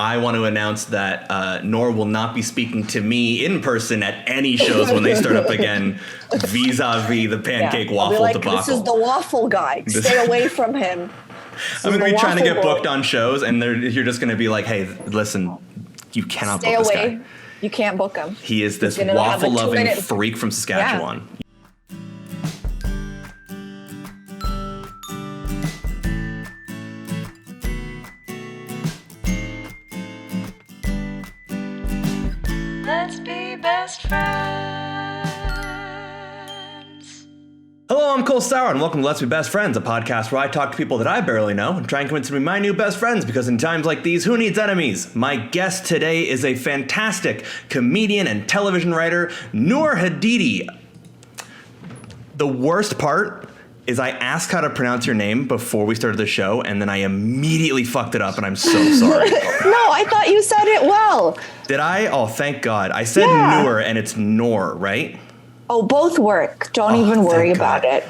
I want to announce that Nour will not be speaking to me in person at any shows when they start up again, vis-a-vis the pancake waffle debacle. This is the waffle guy. Stay away from him. I'm going to be trying to get booked on shows, and you're just going to be like, hey, listen, you cannot book this guy. You can't book him. He is this waffle-loving freak from Saskatchewan. Yeah. Let's be best friends. Hello, I'm Cole Sauer, and welcome to Let's Be Best Friends, a podcast where I talk to people that I barely know and try and convince them to be my new best friends, because in times like these, who needs enemies? My guest today is a fantastic comedian and television writer, Nour Hadidi. The worst part is I asked how to pronounce your name before we started the show, and then I immediately fucked it up, and I'm so sorry. No, I thought you said it well. Did I? Oh, thank God. I said Nour, and it's Nour, right? Oh, both work. Don't even worry about it.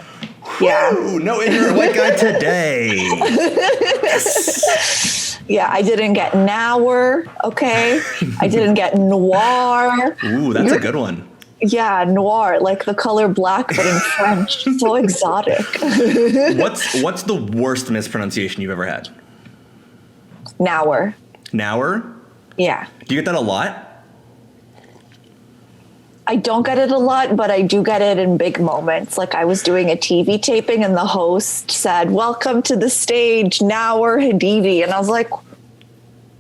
Yeah. Ooh, no ignorant white guy today. Yes. Yeah, I didn't get Nour, okay? I didn't get Noir. Ooh, that's a good one. Yeah, noir, like the color black, but in French. So exotic. What's the worst mispronunciation you've ever had? Nour. Nour? Yeah. Do you get that a lot? I don't get it a lot, but I do get it in big moments. Like I was doing a TV taping and the host said, "Welcome to the stage, Nour Hadidi." And I was like,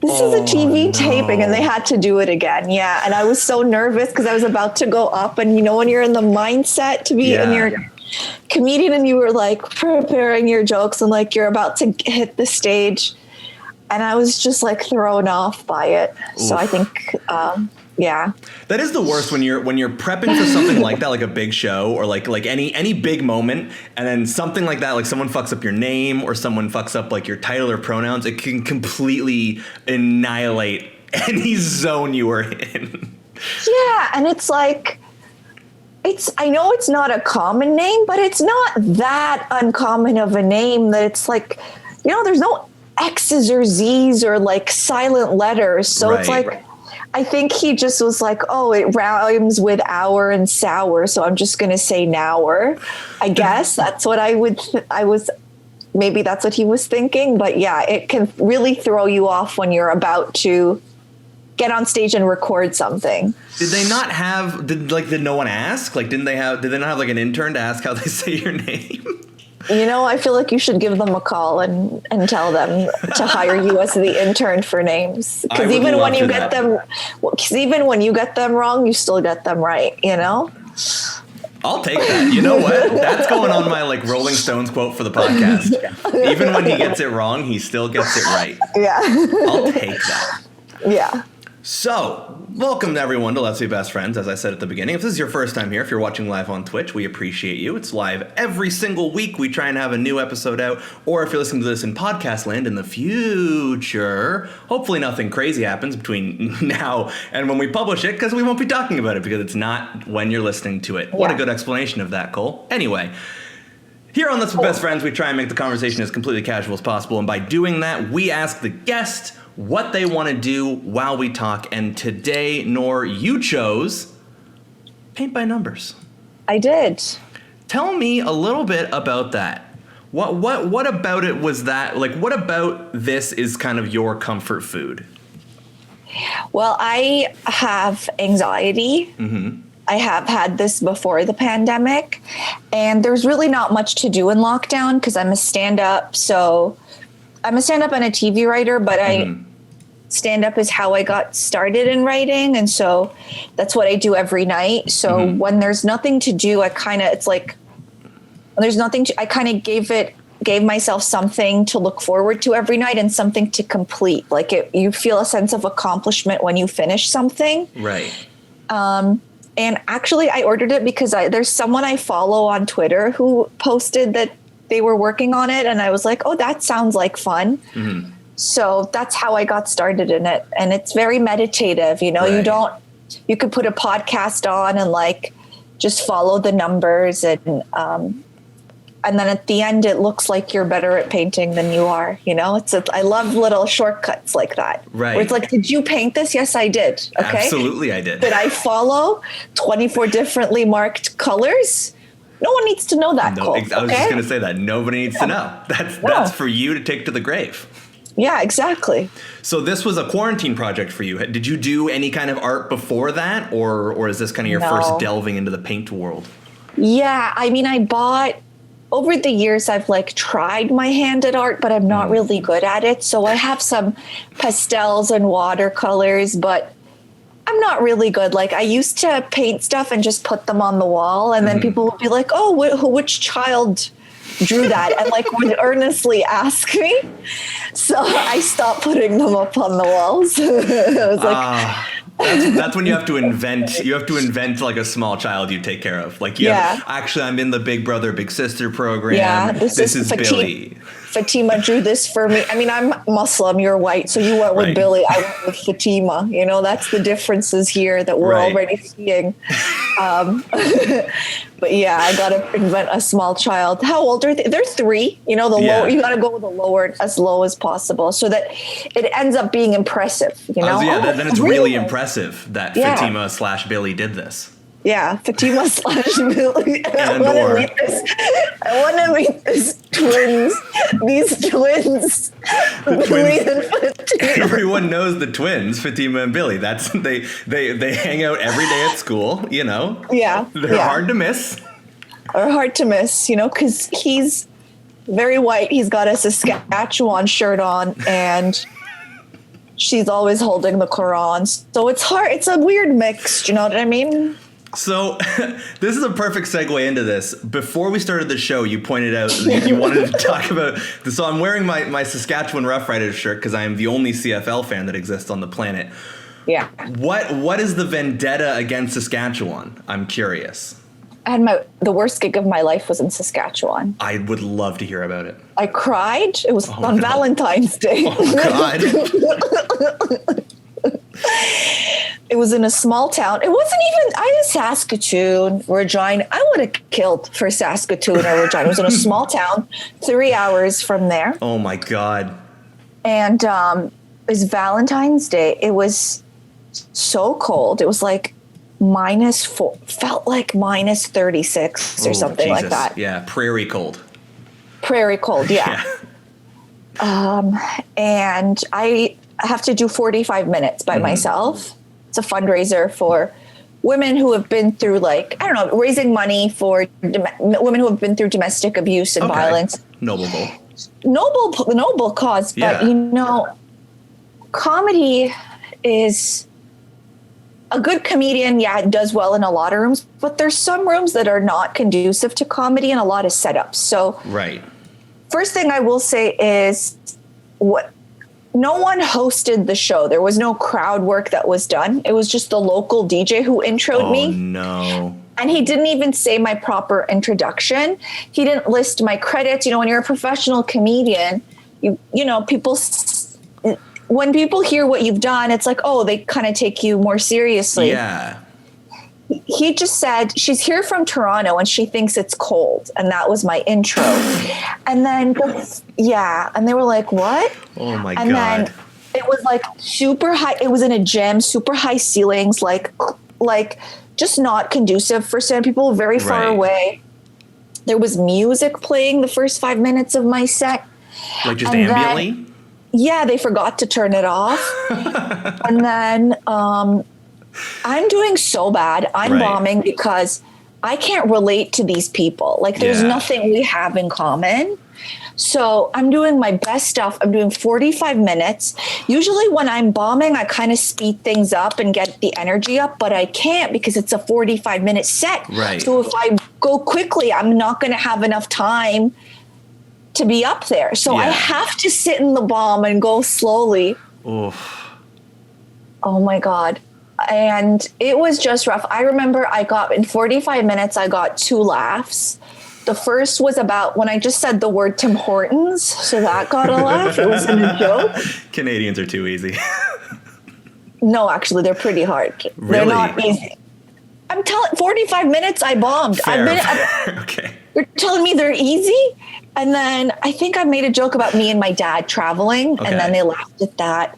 this is a TV taping, and they had to do it again. Yeah. And I was so nervous because I was about to go up, and you know, when you're in the mindset to be in your comedian and you were like preparing your jokes and like you're about to hit the stage, and I was just like thrown off by it. Oof. So I think, that is the worst when you're prepping for something like that, like a big show or like any big moment, and then something like that, like someone fucks up your name or someone fucks up like your title or pronouns, it can completely annihilate any zone you were in. Yeah, and it's like, I know it's not a common name, but it's not that uncommon of a name that it's like, you know, there's no X's or Z's or like silent letters. So it's like, I think he just was like, oh, it rhymes with hour and sour, so I'm just going to say Nour. I guess that's what maybe that's what he was thinking. But yeah, it can really throw you off when you're about to get on stage and record something. Did they not have, did no one ask? Like, did they not have like an intern to ask how they say your name? You know, I feel like you should give them a call and tell them to hire you as the intern for names. Because even when you get them wrong, you still get them right, you know? I'll take that. You know what? That's going on my like Rolling Stones quote for the podcast. Even when he gets it wrong, he still gets it right. Yeah. I'll take that. Yeah. So, welcome everyone to Let's Be Best Friends. As I said at the beginning, if this is your first time here, if you're watching live on Twitch, we appreciate you. It's live every single week. We try and have a new episode out. Or if you're listening to this in podcast land in the future, hopefully nothing crazy happens between now and when we publish it, because we won't be talking about it because it's not when you're listening to it. Yeah. What a good explanation of that, Cole. Anyway, here on Let's Be Best Friends, we try and make the conversation as completely casual as possible. And by doing that, we ask the guest what they want to do while we talk. And today, Nour, you chose paint by numbers. I did. Tell me a little bit about that. What about it was that, like, what about this is kind of your comfort food? Well, I have anxiety. Mm-hmm. I have had this before the pandemic, and there's really not much to do in lockdown because I'm a stand-up. So I'm a stand-up and a TV writer, but stand-up is how I got started in writing. And so that's what I do every night. So when there's nothing to do, I kind of gave myself something to look forward to every night and something to complete. Like you feel a sense of accomplishment when you finish something. Right. And actually I ordered it because there's someone I follow on Twitter who posted that they were working on it, and I was like, oh, that sounds like fun. Mm-hmm. So that's how I got started in it. And it's very meditative. You know, you could put a podcast on and like just follow the numbers and and then at the end, it looks like you're better at painting than you are. You know, I love little shortcuts like that. Right. Where it's like, did you paint this? Yes, I did. Okay. Absolutely, I did. Did I follow 24 differently marked colors? No one needs to know that. No, Cole, I was just okay? going to say that. Nobody needs to know. That's for you to take to the grave. Yeah, exactly. So this was a quarantine project for you. Did you do any kind of art before that, or is this kind of your first delving into the paint world? Yeah, I mean, over the years, I've like tried my hand at art, but I'm not really good at it. So I have some pastels and watercolors, but I'm not really good. Like, I used to paint stuff and just put them on the wall, and then people would be like, "Oh, which child drew that?" and like would earnestly ask me. So I stopped putting them up on the walls. I was like, that's when you have to invent. You have to invent like a small child you take care of. Like, actually, I'm in the Big Brother Big Sister program. Yeah, this is Billy. Fatima drew this for me. I mean, I'm Muslim, you're white, so you went with Billy, I went with Fatima. You know, that's the differences here that we're already seeing. But yeah, I got to invent a small child. How old are they? They're 3. You know, lower, you got to go with the lower, as low as possible, so that it ends up being impressive. You know, then it's really impressive that Fatima / Billy did this. Yeah, Fatima / Billy. I want to meet these twins. These twins. Billy and Fatima. Everyone knows the twins, Fatima and Billy. That's they hang out every day at school. You know. Yeah. They're hard to miss. They're hard to miss. You know, because he's very white. He's got a Saskatchewan shirt on, and she's always holding the Quran. So it's hard. It's a weird mix. Do you know what I mean? So this is a perfect segue into this. Before we started the show, you pointed out you wanted to talk about this. So I'm wearing my Saskatchewan Rough Riders shirt because I am the only CFL fan that exists on the planet. Yeah. What is the vendetta against Saskatchewan? I'm curious. I had the worst gig of my life was in Saskatchewan. I would love to hear about it. I cried. It was on Valentine's Day. Oh, God. It was in a small town. It wasn't even, I was Saskatoon, Regina. I would have killed for Saskatoon or Regina. It was in a small town, 3 hours from there. Oh my God. And it was Valentine's Day. It was so cold. It was like -4, felt like -36 or something Jesus. like that. Yeah, prairie cold. Prairie cold, yeah. And I have to do 45 minutes by myself. It's a fundraiser for women who have been through, like, I don't know, raising money for women who have been through domestic abuse and violence. Noble goal. Noble cause. But, you know, comedy is a good comedian. Yeah, it does well in a lot of rooms, but there's some rooms that are not conducive to comedy and a lot of setups. So first thing I will say is no one hosted the show. There was no crowd work that was done. It was just the local DJ who introed me. Oh, no. And he didn't even say my proper introduction. He didn't list my credits. You know, when you're a professional comedian, you know, when people hear what you've done, it's like, oh, they kind of take you more seriously. Yeah. He just said, she's here from Toronto and she thinks it's cold. And that was my intro. And then, and they were like, what? Oh my God. And then it was like super high. It was in a gym, super high ceilings, like just not conducive for certain people, very far away. There was music playing the first 5 minutes of my set. Like just ambiently? Yeah, they forgot to turn it off. And then I'm doing so bad. I'm bombing because I can't relate to these people. Like, there's nothing we have in common. So I'm doing my best stuff. I'm doing 45 minutes. Usually when I'm bombing, I kind of speed things up and get the energy up, but I can't because it's a 45-minute set. Right. So if I go quickly, I'm not going to have enough time to be up there. So I have to sit in the bomb and go slowly. Oof. Oh my God. And it was just rough. I remember in 45 minutes, I got 2 laughs. The first was about when I just said the word Tim Hortons. So that got a laugh. It wasn't a joke. Canadians are too easy. No, actually, they're pretty hard. Really? They're not easy. I'm telling 45 minutes I bombed. Fair. Okay. You're telling me they're easy? And then I think I made a joke about me and my dad traveling, and then they laughed at that.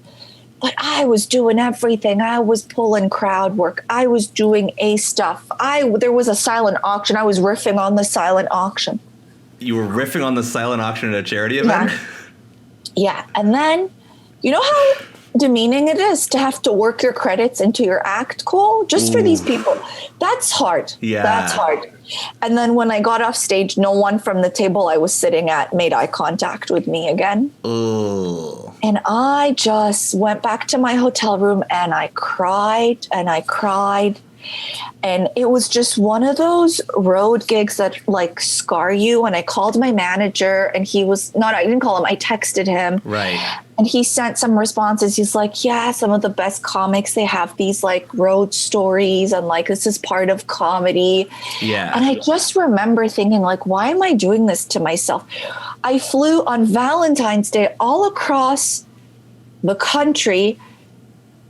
But I was doing everything. I was pulling crowd work. I was doing stuff. There was a silent auction. I was riffing on the silent auction. You were riffing on the silent auction at a charity event? Yeah. And then, you know how demeaning it is to have to work your credits into your act, Cole? Just for these people. That's hard. Yeah. That's hard. And then when I got off stage, no one from the table I was sitting at made eye contact with me again. Ooh. And I just went back to my hotel room and I cried and I cried. And it was just one of those road gigs that like scar you. And I called my manager and I didn't call him, I texted him. Right. And he sent some responses. He's like, yeah, some of the best comics, they have these like road stories and like, this is part of comedy. Yeah. And I just remember thinking like, why am I doing this to myself? I flew on Valentine's Day all across the country.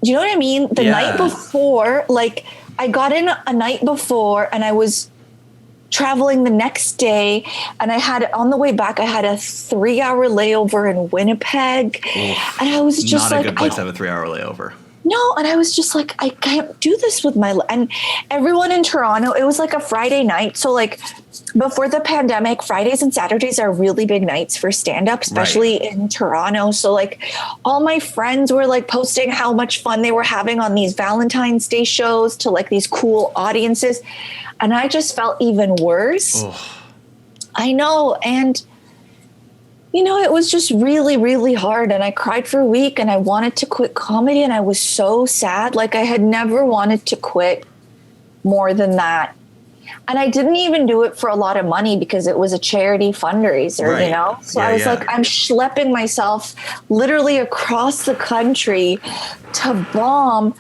Do you know what I mean? The night before, like I got in a night before and I was traveling the next day, and on the way back, I had a 3-hour layover in Winnipeg. Oof. And I was just not like, a good place to have a 3-hour layover. No, and I was just like, I can't do this with my life. And everyone in Toronto, it was like a Friday night. So like before the pandemic, Fridays and Saturdays are really big nights for stand-up, especially in Toronto. So like all my friends were like posting how much fun they were having on these Valentine's Day shows to like these cool audiences. And I just felt even worse. Ugh. I know. And you know, it was just really, really hard. And I cried for a week and I wanted to quit comedy. And I was so sad. Like I had never wanted to quit more than that. And I didn't even do it for a lot of money because it was a charity fundraiser, you know? So I was like, I'm schlepping myself literally across the country to bomb.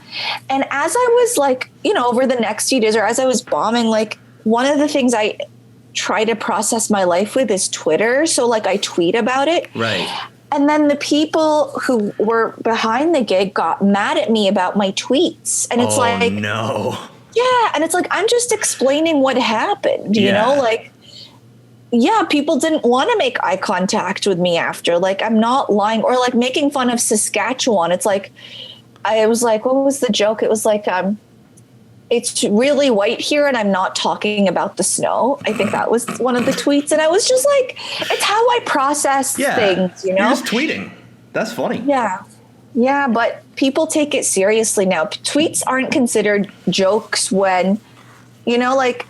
And as I was like, you know, over the next few days or as I was bombing, like one of the things I try to process my life with is Twitter. So like I tweet about it. Right. And then the people who were behind the gig got mad at me about my tweets. And it's like, no. Yeah. And it's like, I'm just explaining what happened, you know, like, yeah, people didn't want to make eye contact with me after. Like, I'm not lying, or like making fun of Saskatchewan. It's like, I was like, what was the joke? It was like, it's really white here and I'm not talking about the snow. I think that was one of the tweets. And I was just like, it's how I process things, you know? You're just tweeting. That's funny. Yeah. Yeah, but people take it seriously now. Tweets aren't considered jokes when, you know, like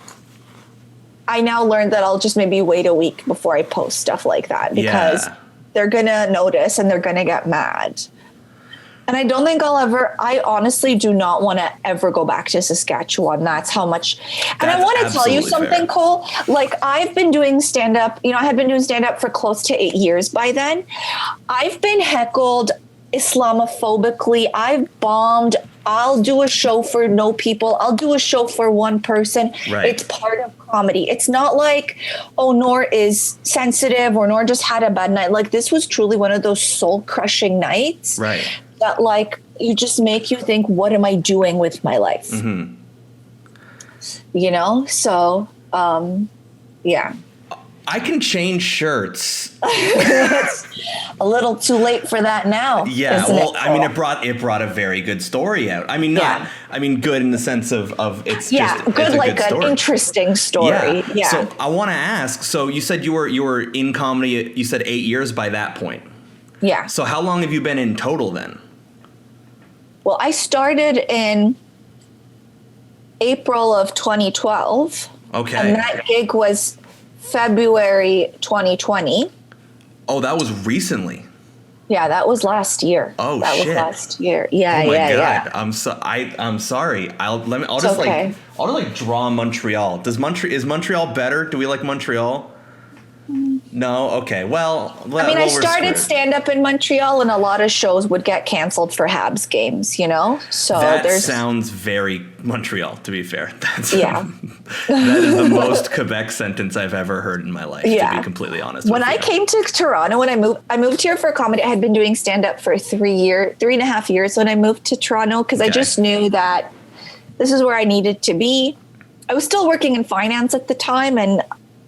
I now learned that I'll just maybe wait a week before I post stuff like that because they're going to notice and they're going to get mad. And I don't think I honestly do not want to ever go back to Saskatchewan. That's how much. And I want to tell you something, fair. Cole. Like I've been doing stand-up, you know, I had been doing stand-up for close to 8 years by then. I've been heckled Islamophobically. I've bombed. I'll do a show for no people. I'll do a show for one person. Right. It's part of comedy. It's not like, oh, Nour is sensitive or Nour just had a bad night. Like this was truly one of those soul-crushing nights. Right. That like you just make you think, what am I doing with my life? Mm-hmm. You know? So, yeah. I can change shirts. It's a little too late for that now. Yeah, well, I mean, it brought a very good story out. I mean, good in the sense of it's just good, it's a like good story. An interesting story. Yeah. So I want to ask. So you said you were in comedy. You said 8 years by that point. Yeah. So how long have you been in total then? Well, I started in April of 2012. Okay. And that gig was February 2020. Oh, that was recently. Yeah, that was last year. Oh, that shit. was last year. Yeah, oh my God. yeah. I'm sorry. I'll just draw Montreal. Is Montreal better? Do we like Montreal? No? Okay. Well, I started stand-up in Montreal and a lot of shows would get canceled for Habs games, you know? So that sounds very Montreal, to be fair. That is the most Quebec sentence I've ever heard in my life, to be completely honest with you. When I came to Toronto, when I moved here for comedy, I had been doing stand-up for 3.5 years when I moved to Toronto because I just knew that this is where I needed to be. I was still working in finance at the time, and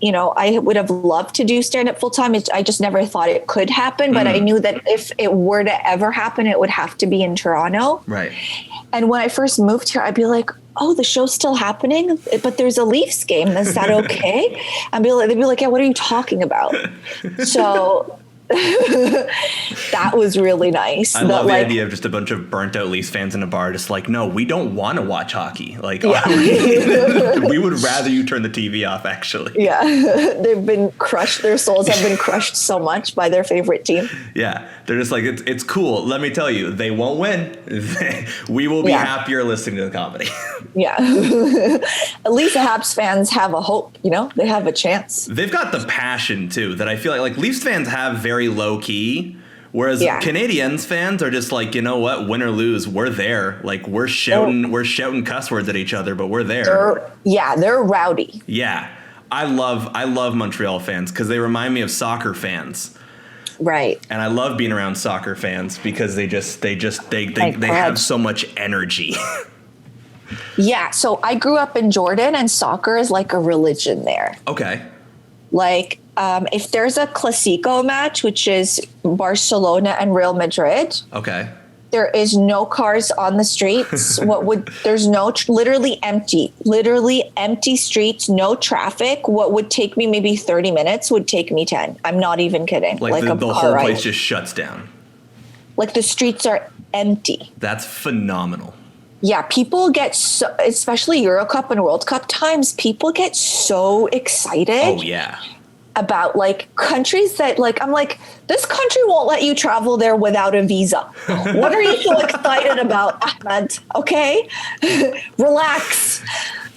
I would have loved to do stand-up full-time. I just never thought it could happen, but I knew that if it were to ever happen, it would have to be in Toronto. Right. And when I first moved here, I'd be like, oh, the show's still happening, but there's a Leafs game. Is that okay? They'd be like, yeah, what are you talking about? So that was really nice. I love the idea of just a bunch of burnt out Leafs fans in a bar, just like, no, we don't want to watch hockey. Like, we would rather you turn the TV off, actually. Yeah. They've been crushed. Their souls have been crushed so much by their favorite team. Yeah. They're just like, it's cool. Let me tell you, they won't win. We will be happier listening to the comedy. Yeah. At least the Habs fans have a hope, they have a chance. They've got the passion too, that I feel like Leafs fans have very low key, whereas Canadians fans are just like, you know what, win or lose, we're there. Like we're shouting cuss words at each other, but we're there. They're rowdy. Yeah. I love Montreal fans because they remind me of soccer fans. Right. And I love being around soccer fans because they have so much energy. Yeah. So I grew up in Jordan, and soccer is like a religion there. Okay. Like, if there's a Clásico match, which is Barcelona and Real Madrid. Okay. There is no cars on the streets. Literally empty streets, no traffic. What would take me maybe 30 minutes would take me 10. I'm not even kidding. Like the whole place just shuts down. Like the streets are empty. That's phenomenal. Yeah, people get so, especially Euro Cup and World Cup times, people get so excited. Oh, yeah. About like countries that like, I'm like, this country won't let you travel there without a visa. What are you so excited about, Ahmed? Okay, relax.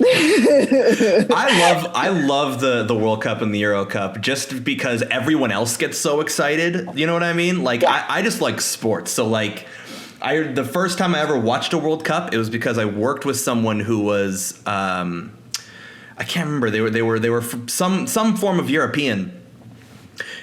I love the World Cup and the Euro Cup just because everyone else gets so excited. You know what I mean? Like I just like sports. So like the first time I ever watched a World Cup, it was because I worked with someone who was I can't remember. They were from some form of European.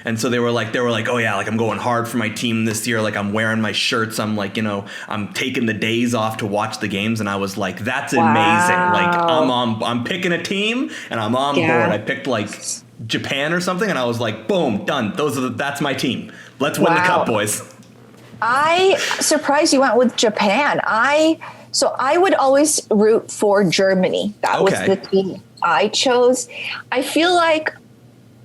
And so they were like, oh yeah, like I'm going hard for my team this year. Like I'm wearing my shirts. I'm like, I'm taking the days off to watch the games. And I was like, that's amazing. Like I'm picking a team and I'm on board. I picked like Japan or something. And I was like, boom, done. That's my team. Let's win the cup, boys. I surprised you went with Japan. So I would always root for Germany. That was the team I chose. I feel like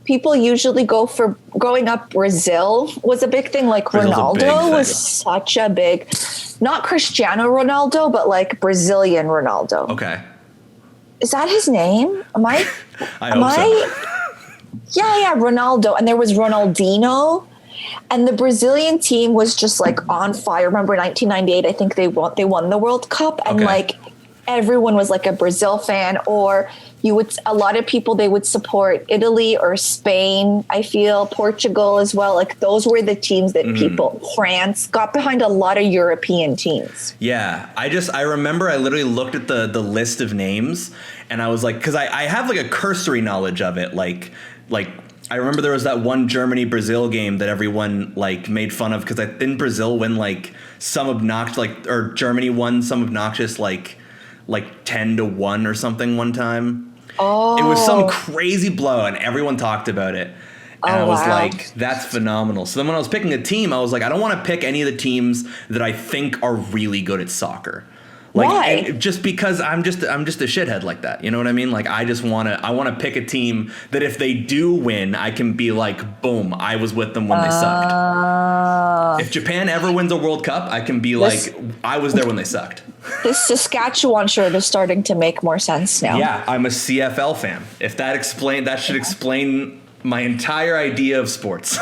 people usually go for, growing up, Brazil was a big thing. Like Ronaldo was such a big, not Cristiano Ronaldo, but like Brazilian Ronaldo. Okay. Is that his name? I hope so. Yeah, Ronaldo. And there was Ronaldinho. And the Brazilian team was just like on fire. Remember 1998, I think they won the World Cup. And like everyone was like a Brazil fan, or a lot of people, they would support Italy or Spain, I feel, Portugal as well. Like those were the teams that France got behind, a lot of European teams. Yeah. I remember I literally looked at the list of names and I was like, because I have like a cursory knowledge of it. Like I remember there was that one Germany-Brazil game that everyone like made fun of because didn't Brazil win like some obnoxious or Germany won some obnoxious like 10-1 or something one time. Oh. It was some crazy blow and everyone talked about it. And I was like, that's phenomenal. So then when I was picking a team, I was like, I don't want to pick any of the teams that I think are really good at soccer. Like, why? Just because I'm just a shithead like that. You know what I mean? Like I want to pick a team that if they do win, I can be like, boom, I was with them when they sucked. If Japan ever wins a World Cup, I can be like, I was there when they sucked. This Saskatchewan shirt is starting to make more sense now. Yeah, I'm a CFL fan. If that should explain my entire idea of sports.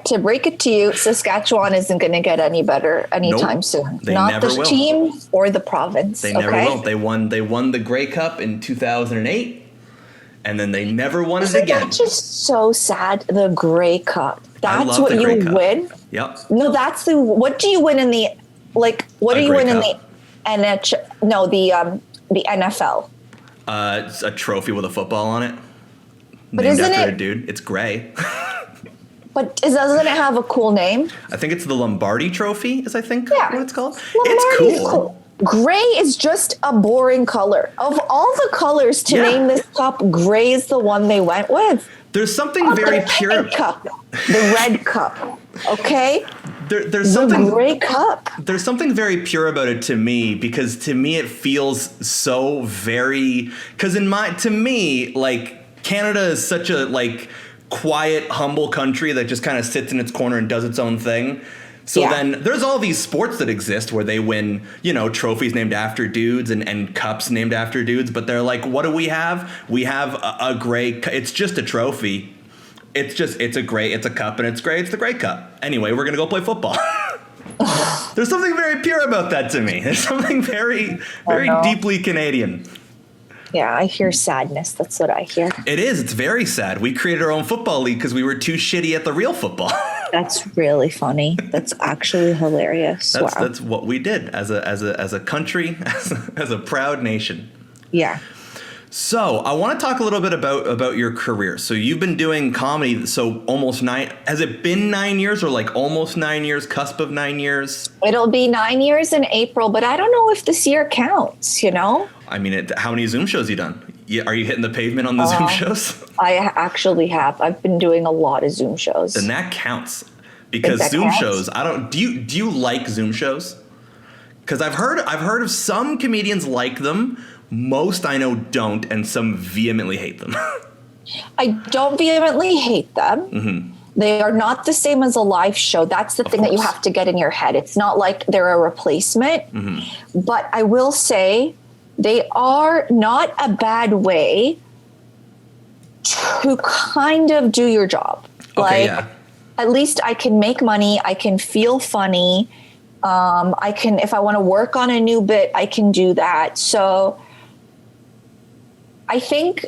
To break it to you, Saskatchewan isn't going to get any better anytime soon. Not the team or the province. They never will. They won the Grey Cup in 2008, and then they never won it again. That's just so sad. The Grey Cup. That's what you win. Yep. No, what do you win in the What do you win in the NHL? No, the NFL. It's a trophy with a football on it. But named isn't after it a dude? It's gray. But doesn't it have a cool name? I think it's the Lombardi Trophy, what it's called. Lombardi's It's cool. Gray is just a boring color. Of all the colors to name this cup, gray is the one they went with. There's something very the pure. pink cup, the red cup. Okay, There's the something gray cup. There's something very pure about it to me, because to me it feels so very. Because to me, like, Canada is such a like quiet, humble country that just kind of sits in its corner and does its own thing. So then there's all these sports that exist where they win, trophies named after dudes and cups named after dudes. But they're like, what do we have? We have a gray. It's just a trophy. It's a cup, and it's gray. It's the Grey Cup. Anyway, we're going to go play football. There's something very pure about that to me. There's something very, very deeply Canadian. Yeah, I hear sadness. That's what I hear. It is. It's very sad. We created our own football league because we were too shitty at the real football. That's really funny. That's actually hilarious. That's what we did as a country, as a proud nation. Yeah. So I want to talk a little bit about your career. So you've been doing comedy. So almost 9. Has it been 9 years, or like almost 9 years? Cusp of 9 years? It'll be 9 years in April, but I don't know if this year counts. I mean, how many Zoom shows you done? Are you hitting the pavement on the Zoom shows? I actually have. I've been doing a lot of Zoom shows. Then that counts, because Zoom shows. Do you like Zoom shows? Because I've heard of some comedians like them. Most I know don't, and some vehemently hate them. I don't vehemently hate them. Mm-hmm. They are not the same as a live show. That's the thing that you have to get in your head. It's not like they're a replacement. Mm-hmm. But I will say they are not a bad way to kind of do your job. Okay, at least I can make money. I can feel funny. I can, if I want to work on a new bit, I can do that. So I think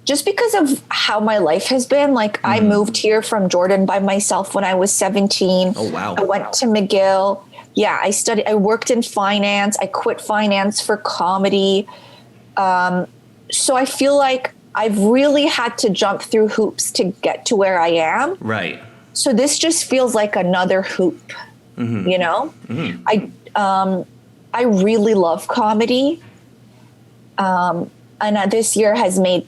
just because of how my life has been, like I moved here from Jordan by myself when I was 17. Oh, wow. I went to McGill. Yeah, I worked in finance. I quit finance for comedy. So I feel like I've really had to jump through hoops to get to where I am. Right. So this just feels like another hoop, Mm-hmm. I really love comedy. And this year has made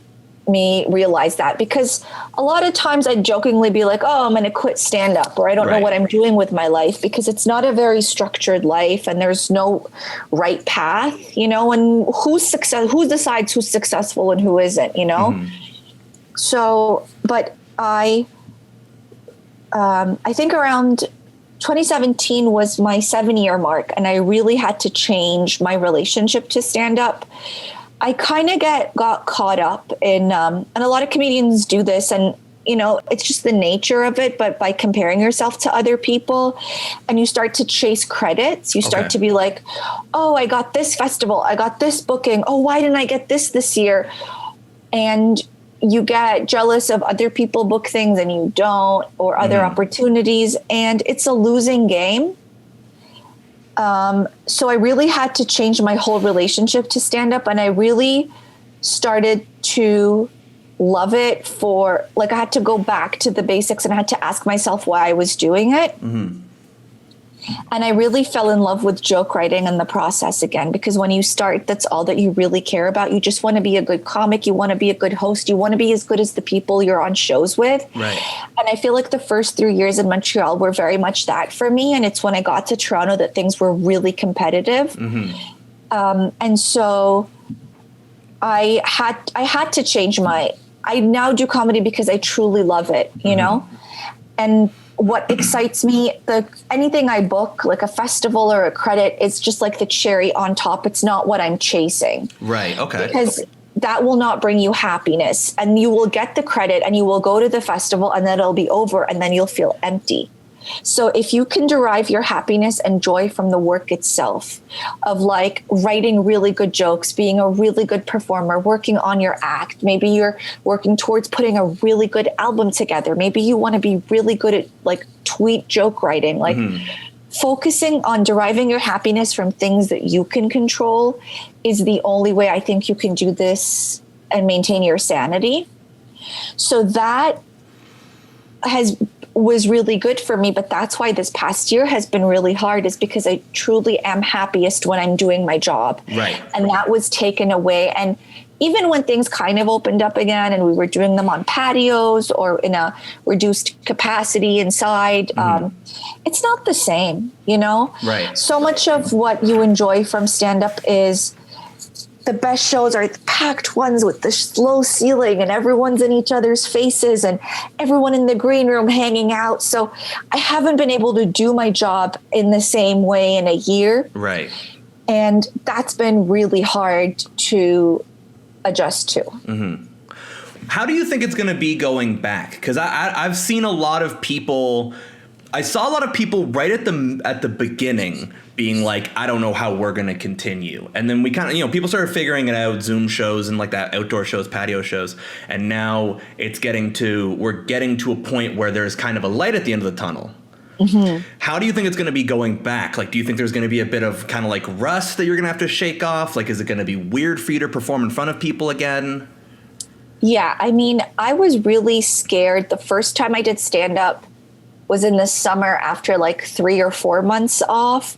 me realize that, because a lot of times I jokingly be like, oh, I'm going to quit stand up, or I don't know what I'm doing with my life, because it's not a very structured life and there's no right path, and who decides who's successful and who isn't, Mm-hmm. So, but I think around 2017 was my 7-year mark, and I really had to change my relationship to stand up. I kind of got caught up in, and a lot of comedians do this, and it's just the nature of it, but by comparing yourself to other people, and you start to chase credits, you start to be like, oh, I got this festival, I got this booking, oh, why didn't I get this year? And you get jealous of other people book things and you don't, or other opportunities, and it's a losing game. So I really had to change my whole relationship to stand up, and I really started to love it I had to go back to the basics, and I had to ask myself why I was doing it. Mm-hmm. And I really fell in love with joke writing and the process again, because when you start, that's all that you really care about. You just want to be a good comic. You want to be a good host. You want to be as good as the people you're on shows with. Right. And I feel like the first 3 years in Montreal were very much that for me. And it's when I got to Toronto that things were really competitive. Mm-hmm. And so I had to change I now do comedy because I truly love it, and what excites me, anything I book, like a festival or a credit, it's just like the cherry on top. It's not what I'm chasing. Right. Okay. Because that will not bring you happiness, and you will get the credit and you will go to the festival and then it'll be over and then you'll feel empty. So if you can derive your happiness and joy from the work itself, of like writing really good jokes, being a really good performer, working on your act, maybe you're working towards putting a really good album together. Maybe you want to be really good at like tweet joke writing, like focusing on deriving your happiness from things that you can control is the only way I think you can do this and maintain your sanity. So that has was really good for me. But that's why this past year has been really hard, is because I truly am happiest when I'm doing my job. Right. And that was taken away. And even when things kind of opened up again and we were doing them on patios or in a reduced capacity inside, it's not the same, you know? Right. So much of what you enjoy from stand-up is the best shows are the packed ones with the low ceiling and everyone's in each other's faces and everyone in the green room hanging out. So I haven't been able to do my job in the same way in a year. Right. And that's been really hard to adjust to. How do you think it's going to be going back? Because I've seen a lot of people. I saw a lot of people right at the beginning being like, I don't know how we're going to continue. And then we kind of, people started figuring it out, Zoom shows and like that, outdoor shows, patio shows. And now we're getting to a point where there's kind of a light at the end of the tunnel. How do you think it's going to be going back? Like, do you think there's going to be a bit of kind of like rust that you're going to have to shake off? Like, is it going to be weird for you to perform in front of people again? Yeah, I mean, I was really scared. The first time I did stand up was in the summer after like 3 or 4 months off.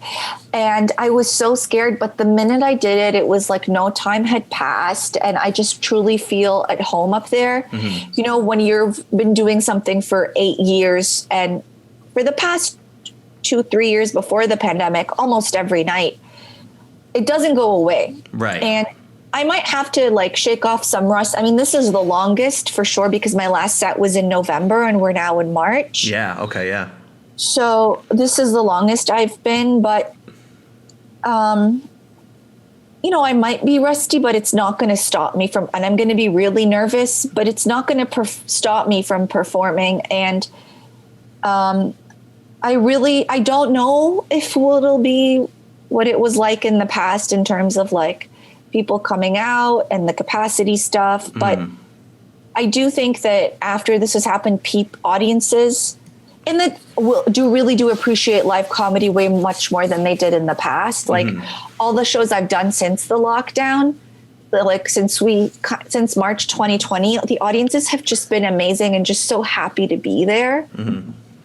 And I was so scared. But the minute I did it, it was like no time had passed. And I just truly feel at home up there. You know, when you've been doing something for 8 years and for the past 2-3 years before the pandemic, almost every night, it doesn't go away. Right. And I might have to like shake off some rust. I mean, this is the longest for sure because my last set was in November and we're now in March. Yeah. Okay. Yeah. So this is the longest I've been, but, I might be rusty, but it's not going to stop me from, and I'm going to be really nervous, but it's not going to stop me from performing. And, I don't know if it'll be what it was like in the past in terms of like people coming out and the capacity stuff. But I do think that after this has happened, audiences and that really do appreciate live comedy way much more than they did in the past. Like all the shows I've done since the lockdown, since March 2020, the audiences have just been amazing and just so happy to be there.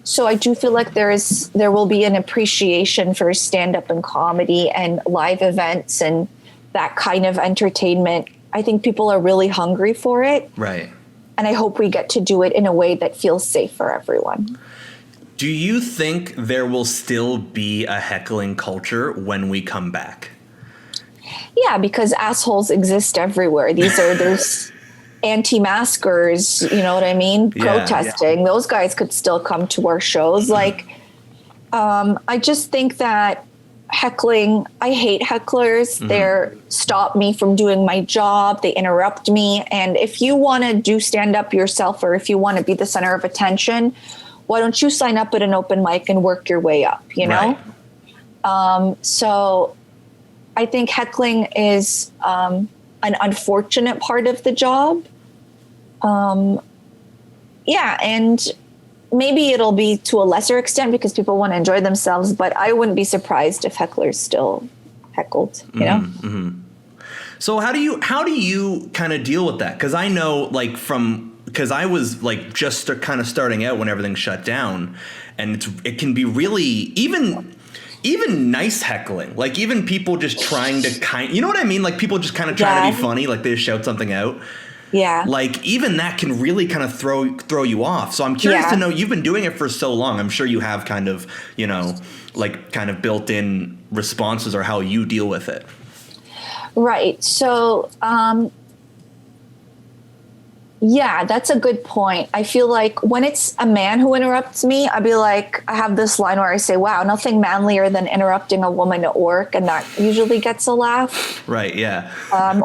So I do feel like there will be an appreciation for stand-up and comedy and live events and that kind of entertainment. I think people are really hungry for it. Right. And I hope we get to do it in a way that feels safe for everyone. Do you think there will still be a heckling culture when we come back? Yeah, because assholes exist everywhere. There's anti-maskers, you know what I mean? Yeah, protesting. yeah. Those guys could still come to our shows. Like, I just think that heckling, I hate hecklers. They stop me from doing my job. They interrupt me. And if you want to do stand up yourself, or if you want to be the center of attention, why don't you sign up at an open mic and work your way up, you know? Right. So I think heckling is an unfortunate part of the job. Yeah, and maybe it'll be to a lesser extent because people want to enjoy themselves, but I wouldn't be surprised if hecklers still heckled, you know? So how do you kind of deal with that? Because I know, like, because I was like just kind of starting out when everything shut down, and it can be really even nice heckling, like even people just trying to you know what I mean? Like people just kind of trying to be funny, like they just shout something out. Yeah. Like even that can really kind of throw you off. So I'm curious to know, you've been doing it for so long. I'm sure you have kind of, like kind of built in responses or how you deal with it. Right. So, yeah, that's a good point. I feel like when it's a man who interrupts me, I'd be like, I have this line where I say, wow, nothing manlier than interrupting a woman at work. And that usually gets a laugh. Right. Yeah.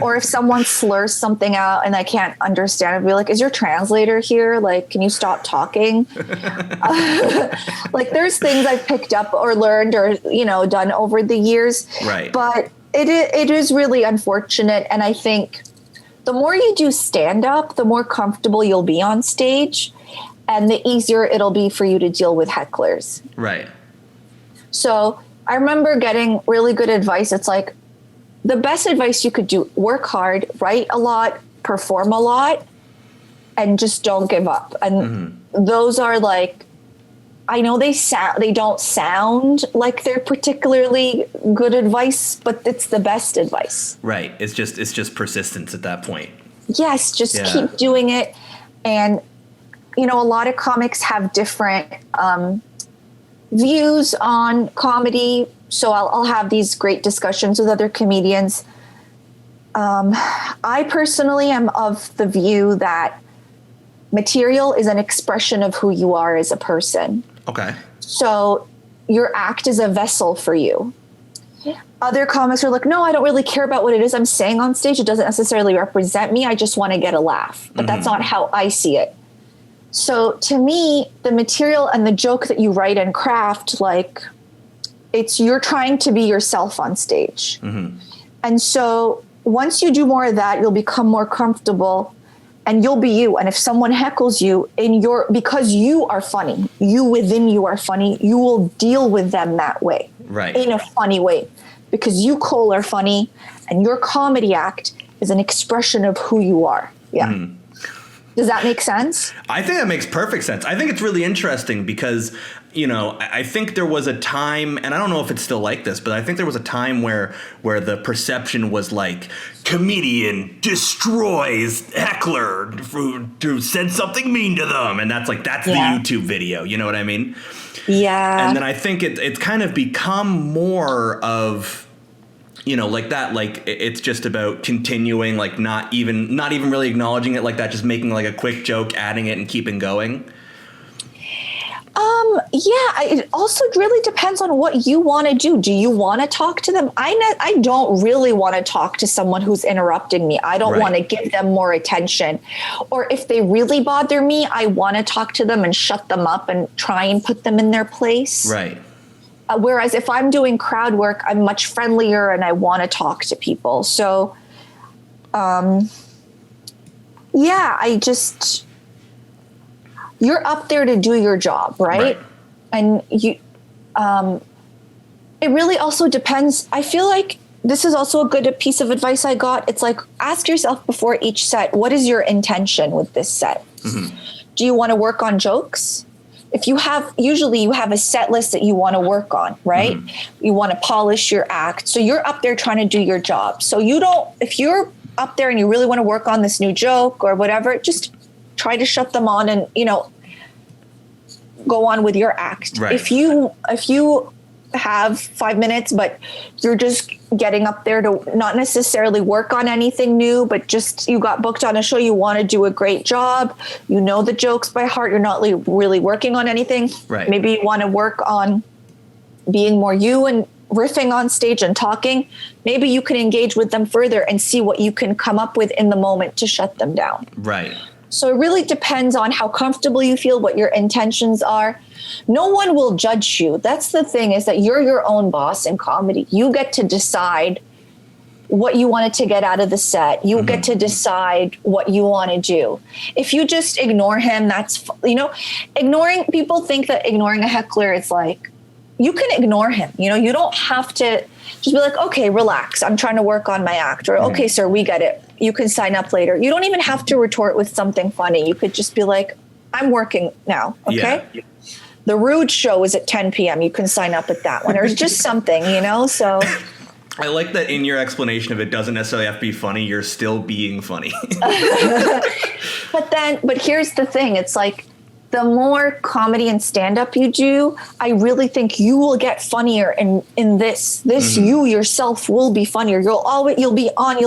Or if someone slurs something out and I can't understand, I'd be like, is your translator here? Like, can you stop talking? Like there's things I've picked up or learned or, done over the years. Right. But it is really unfortunate. And I think the more you do stand up, the more comfortable you'll be on stage and the easier it'll be for you to deal with hecklers. Right. So I remember getting really good advice. It's like the best advice you could do, work hard, write a lot, perform a lot, and just don't give up. And those are like I know they don't sound like they're particularly good advice, but it's the best advice. Right. It's just persistence at that point. Yes, just keep doing it. And, a lot of comics have different views on comedy. So I'll have these great discussions with other comedians. I personally am of the view that material is an expression of who you are as a person. Okay. So your act is a vessel for you. Other comics are like, no, I don't really care about what it is I'm saying on stage. It doesn't necessarily represent me. I just want to get a laugh. But that's not how I see it. So to me, the material and the joke that you write and craft, like, you're trying to be yourself on stage. And so once you do more of that, you'll become more comfortable and you'll be you. And if someone heckles you because you are funny, you within you are funny, you will deal with them that way. Right. In a funny way. Because you, Cole, are funny and your comedy act is an expression of who you are. Yeah. Does that make sense? I think that makes perfect sense. I think it's really interesting because, I think there was a time, and I don't know if it's still like this, but I think there was a time where the perception was like, comedian destroys heckler who said something mean to them. And that's the YouTube video. You know what I mean? Yeah. And then I think it's kind of become more of, like that, like it's just about continuing, like not even really acknowledging it like that, just making like a quick joke, adding it and keeping going. It also really depends on what you want to do. Do you want to talk to them? I don't really want to talk to someone who's interrupting me. I don't want to give them more attention. Or if they really bother me, I want to talk to them and shut them up and try and put them in their place. Right. Whereas if I'm doing crowd work, I'm much friendlier and I want to talk to people. So, you're up there to do your job, right? And it really also depends. I feel like this is also a good piece of advice I got. It's like, ask yourself before each set, what is your intention with this set? Do you want to work on jokes? Usually you have a set list that you want to work on, right? You want to polish your act. So you're up there trying to do your job. So if you're up there and you really want to work on this new joke or whatever, just try to shut them on and, go on with your act. Right. If you have 5 minutes, but you're just getting up there to not necessarily work on anything new, but just you got booked on a show, you want to do a great job, the jokes by heart, you're not really working on anything. Right. Maybe you want to work on being more you and riffing on stage and talking. Maybe you can engage with them further and see what you can come up with in the moment to shut them down. Right. So it really depends on how comfortable you feel, what your intentions are. No one will judge you. That's the thing, is that you're your own boss in comedy. You get to decide what you wanted to get out of the set. You get to decide what you want to do. If you just ignore him, people think that ignoring a heckler is like, you can ignore him. You don't have to just be like, okay, relax. I'm trying to work on my act. Or, okay, sir, we get it. You can sign up later. You don't even have to retort with something funny. You could just be like, I'm working now. Okay. Yeah. The Rude show is at 10 p.m. You can sign up at that one. Or just something, so. I like that in your explanation of it doesn't necessarily have to be funny. You're still being funny. But here's the thing. It's like, the more comedy and stand-up you do, I really think you will get funnier in this. You yourself will be funnier. You'll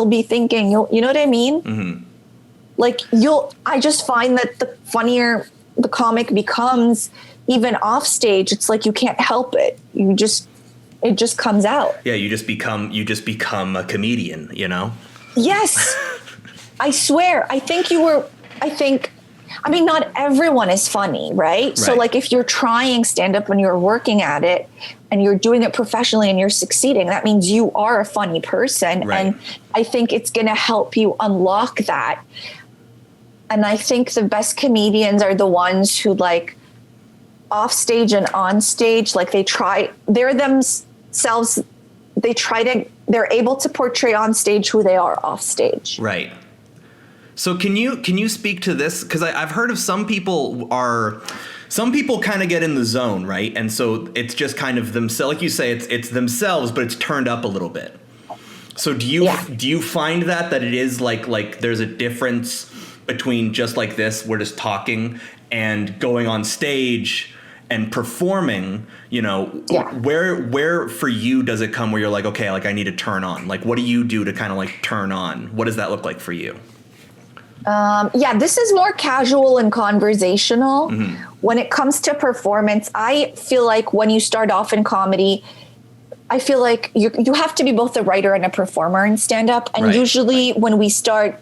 be thinking, you know what I mean? Like I just find that the funnier the comic becomes, even off stage, it's like you can't help it. It just comes out. Yeah, you just become a comedian, Yes. I swear. Not everyone is funny, right? So like if you're trying stand-up and you're working at it and you're doing it professionally and you're succeeding, that means you are a funny person. Right. And I think it's going to help you unlock that. And I think the best comedians are the ones who, like, off stage and on stage, like they're themselves, they're able to portray on stage who they are off stage. Right. So can you speak to this? Because I've heard of some people are, Some people kind of get in the zone, right? And so it's just kind of themselves, like you say, it's themselves, but it's turned up a little bit. So do you find that it is like there's a difference between just like this, we're just talking, and going on stage and performing, you know, where for you does it come where you're like, okay, like I need to turn on? Like, what do you do to kind of like turn on? What does that look like for you? This is more casual and conversational. When it comes to performance, I feel like when you start off in comedy, I feel like you have to be both a writer and a performer in stand-up. And usually when we start,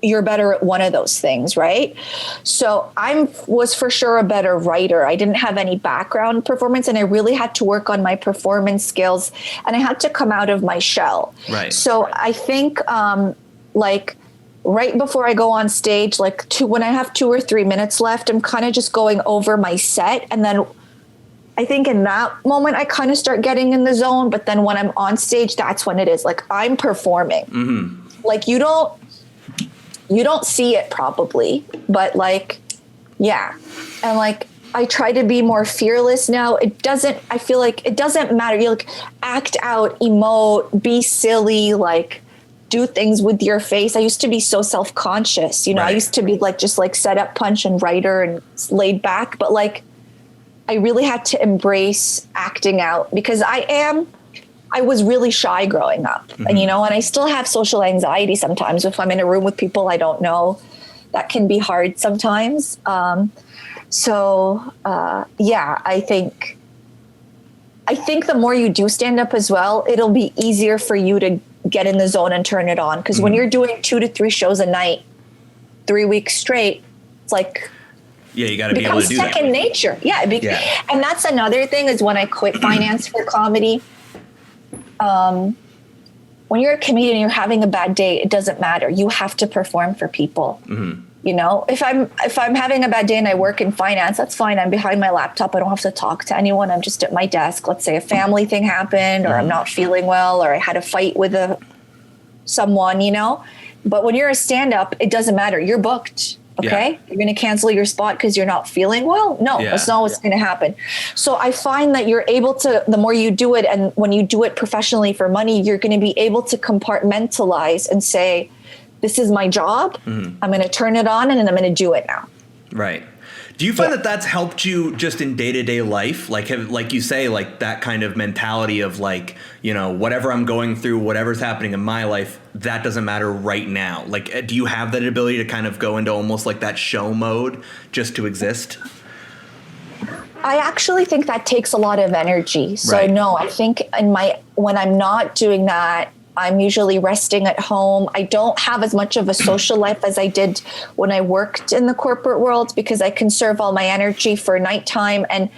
you're better at one of those things, right? So I was for sure a better writer. I didn't have any background performance, and I really had to work on my performance skills, and I had to come out of my shell. Right. So I think like right before I go on stage, like when I have 2 or 3 minutes left, I'm kind of just going over my set. And then I think in that moment, I kind of start getting in the zone. But then when I'm on stage, that's when it is like I'm performing. Like you don't see it probably, but like, yeah. And like, I try to be more fearless now. I feel like it doesn't matter. You like act out, emote, be silly, like do things with your face. I used to be so self-conscious, you know, I used to be like, just like set up, punch and writer and laid back. But like, I really had to embrace acting out because I was really shy growing up, and, you know, and I still have social anxiety sometimes. If I'm in a room with people I don't know, that can be hard sometimes. I think the more you do stand up as well, it'll be easier for you to get in the zone and turn it on. Because when you're doing 2 to 3 shows a night, 3 weeks straight, it's like, you got to be able to do that. Second nature. And that's another thing is when I quit finance for comedy. When you're a comedian and you're having a bad day, it doesn't matter. You have to perform for people. You know, if I'm having a bad day and I work in finance, that's fine. I'm behind my laptop. I don't have to talk to anyone. I'm just at my desk. Let's say a family thing happened, or I'm not feeling well, or I had a fight with someone, you know. But when you're a stand-up, it doesn't matter. You're booked. Okay. You're going to cancel your spot because you're not feeling well. No, that's not what's going to happen. So I find that you're able to, the more you do it, and when you do it professionally for money, you're going to be able to compartmentalize and say, this is my job. I'm going to turn it on and then I'm going to do it now. Right. Do you find that that's helped you just in day-to-day life? Like you say, like that kind of mentality of like, you know, whatever I'm going through, whatever's happening in my life, that doesn't matter right now. Like, do you have that ability to kind of go into almost like that show mode just to exist? I actually think that takes a lot of energy. So no, I think when I'm not doing that, I'm usually resting at home. I don't have as much of a social life as I did when I worked in the corporate world because I conserve all my energy for nighttime. And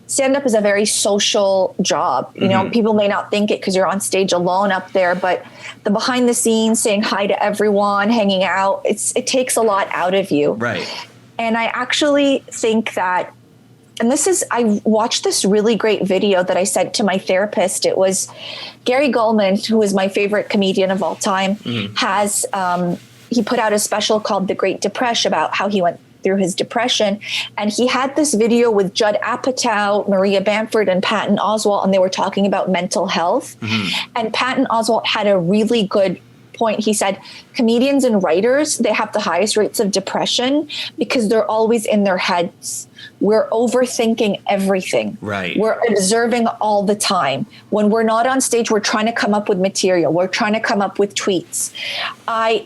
stand-up is a very social job. You know, people may not think it because you're on stage alone up there, but the behind the scenes, saying hi to everyone, hanging out, it takes a lot out of you. Right. And I actually think that, and I watched this really great video that I sent to my therapist. It was Gary Gulman, who is my favorite comedian of all time, he put out a special called The Great Depression about how he went through his depression. And he had this video with Judd Apatow, Maria Bamford, and Patton Oswalt, and they were talking about mental health. And Patton Oswalt had a really good point. He said, comedians and writers, they have the highest rates of depression because they're always in their heads. We're overthinking everything. Right. We're observing all the time. When we're not on stage, we're trying to come up with material. We're trying to come up with tweets.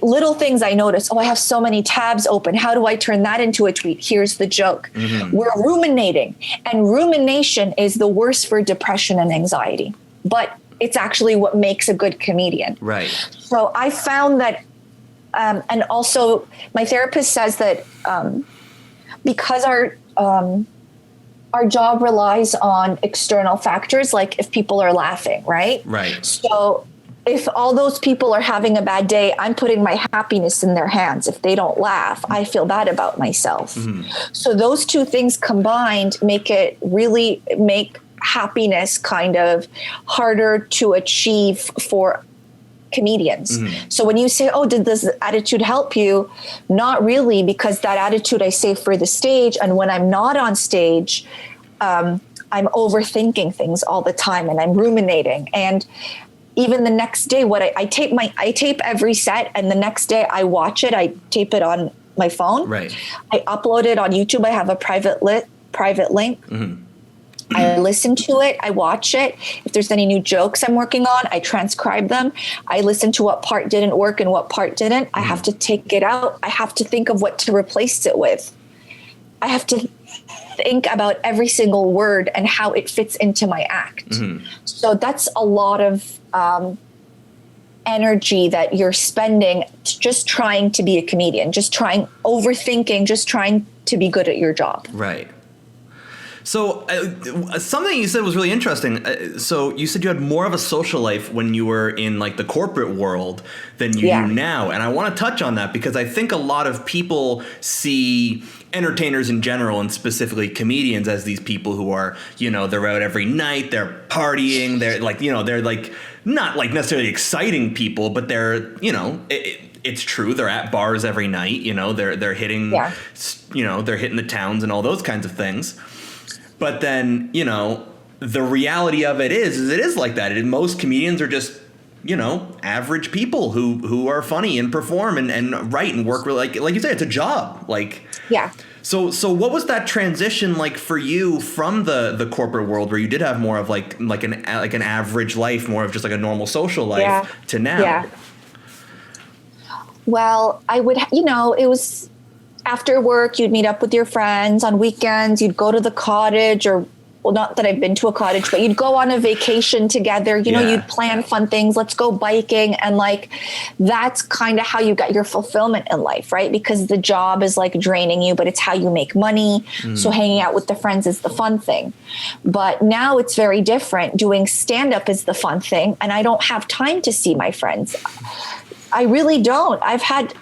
Little things I notice. I have so many tabs open. How do I turn that into a tweet? Here's the joke. We're ruminating. And rumination is the worst for depression and anxiety. But it's actually what makes a good comedian. Right. So I found that, and also my therapist says that because our job relies on external factors, like if people are laughing, right? Right. So if all those people are having a bad day, I'm putting my happiness in their hands. If they don't laugh, I feel bad about myself. So those two things combined make happiness kind of harder to achieve for comedians. So when you say, oh, did this attitude help you? Not really, because that attitude I save for the stage. And when I'm not on stage, I'm overthinking things all the time and I'm ruminating. And even the next day, I tape every set, and the next day I watch it. I tape it on my phone. Right. I upload it on YouTube. I have a private link. I listen to it. I watch it. If there's any new jokes I'm working on, I transcribe them. I listen to what part didn't work and what part didn't. I have to take it out. I have to think of what to replace it with. I have to think about every single word and how it fits into my act. So that's a lot of energy that you're spending just trying to be a comedian, overthinking, just trying to be good at your job. Right. So something you said was really interesting. So you said you had more of a social life when you were in like the corporate world than you do now. And I want to touch on that because I think a lot of people see entertainers in general and specifically comedians as these people who are, they're out every night, they're partying, they're like, they're like not like necessarily exciting people, but they're, it's true. They're at bars every night, they're hitting, they're hitting the towns and all those kinds of things. But then, the reality of it is like that. Most comedians are just, average people who are funny and perform and write and work like you say, it's a job. So what was that transition like for you from the corporate world where you did have more of like an average life, more of just like a normal social life to now? Yeah. Well, I would, it was after work, you'd meet up with your friends on weekends, you'd go to the cottage not that I've been to a cottage, but you'd go on a vacation together, you'd plan fun things. Let's go biking. And like, that's kind of how you get your fulfillment in life, right? Because the job is like draining you, but it's how you make money. So hanging out with the friends is the fun thing. But now it's very different. Doing stand-up is the fun thing. And I don't have time to see my friends. I really don't. I've had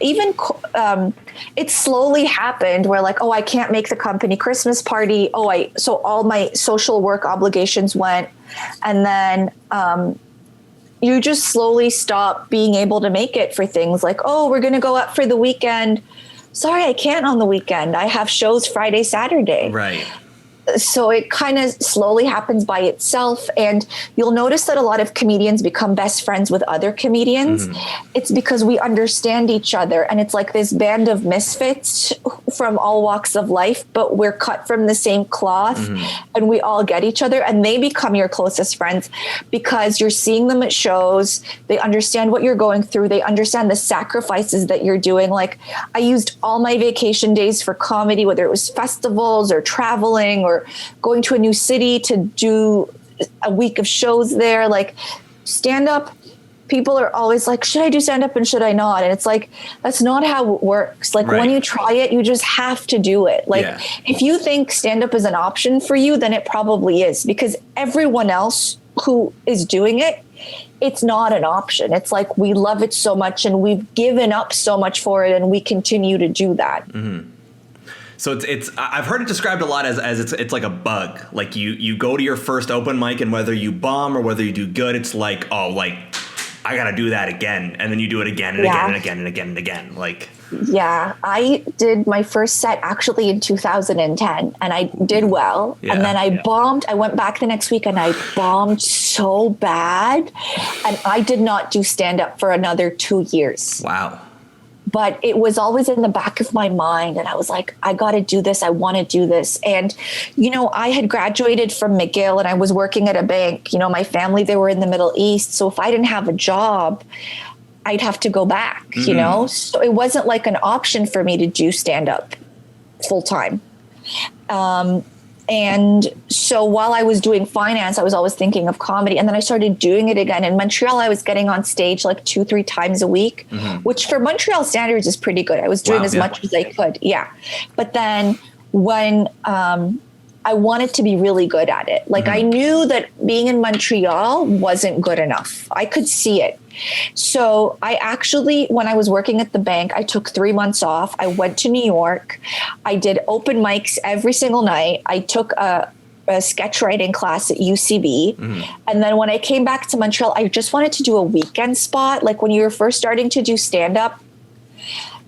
it slowly happened where like, oh, I can't make the company Christmas party. So all my social work obligations went. And then you just slowly stop being able to make it for things like, oh, we're going to go out for the weekend. Sorry, I can't on the weekend. I have shows Friday, Saturday. Right. So it kind of slowly happens by itself. And you'll notice that a lot of comedians become best friends with other comedians. It's because we understand each other. And it's like this band of misfits from all walks of life, but we're cut from the same cloth and we all get each other. And they become your closest friends because you're seeing them at shows. They understand what you're going through. They understand the sacrifices that you're doing. Like I used all my vacation days for comedy, whether it was festivals or traveling or going to a new city to do a week of shows there. Like stand up, people are always like, should I do stand up and should I not? And it's like, that's not how it works. Like when you try it, you just have to do it. Like if you think stand up is an option for you, then it probably is, because everyone else who is doing it, it's not an option. It's like, we love it so much and we've given up so much for it and we continue to do that. So it's I've heard it described a lot as it's like a bug. Like you go to your first open mic and whether you bomb or whether you do good, it's like, oh, like I got to do that again. And then you do it again and again and again and again and again. Like, yeah, I did my first set actually in 2010 and I did well. And then I bombed. I went back the next week and I bombed so bad. And I did not do stand up for another 2 years. Wow. But it was always in the back of my mind. And I was like, I got to do this. I want to do this. And, I had graduated from McGill and I was working at a bank. My family, they were in the Middle East. So if I didn't have a job, I'd have to go back, So it wasn't like an option for me to do stand up full time. And so while I was doing finance, I was always thinking of comedy. And then I started doing it again. In Montreal, I was getting on stage like 2-3 times a week, which for Montreal standards is pretty good. I was doing as much as I could. Yeah. But then when I wanted to be really good at it, like I knew that being in Montreal wasn't good enough. I could see it. So I actually, when I was working at the bank, I took 3 months off. I went to New York. I did open mics every single night. I took a a sketch writing class at UCB. And then when I came back to Montreal, I just wanted to do a weekend spot. Like when you were first starting to do stand-up,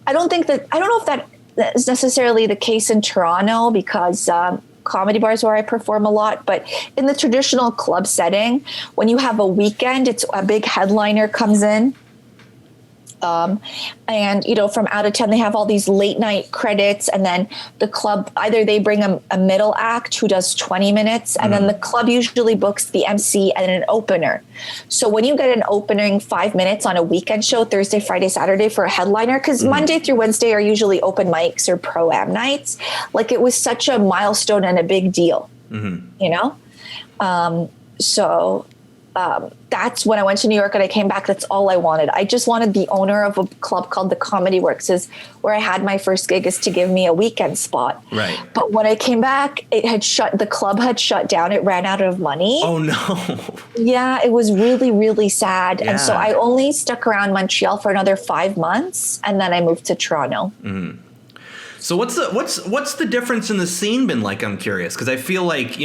I don't know if that is necessarily the case in Toronto because comedy bars where I perform a lot, but in the traditional club setting, when you have a weekend, it's a big headliner comes in. And, from out of town, they have all these late night credits. And then the club, either they bring a middle act who does 20 minutes. And then the club usually books the MC and an opener. So when you get an opening 5 minutes on a weekend show, Thursday, Friday, Saturday for a headliner, because Monday through Wednesday are usually open mics or pro-am nights. Like it was such a milestone and a big deal, So that's when I went to New York and I came back. That's all I wanted. I just wanted the owner of a club called the Comedy Works, where I had my first gig, is to give me a weekend spot. Right. But when I came back, the club had shut down. It ran out of money. Oh no. Yeah, it was really, really sad. Yeah. And so I only stuck around Montreal for another 5 months, and then I moved to Toronto. Mm-hmm. So what's the difference in the scene been like? I'm curious, because I feel like,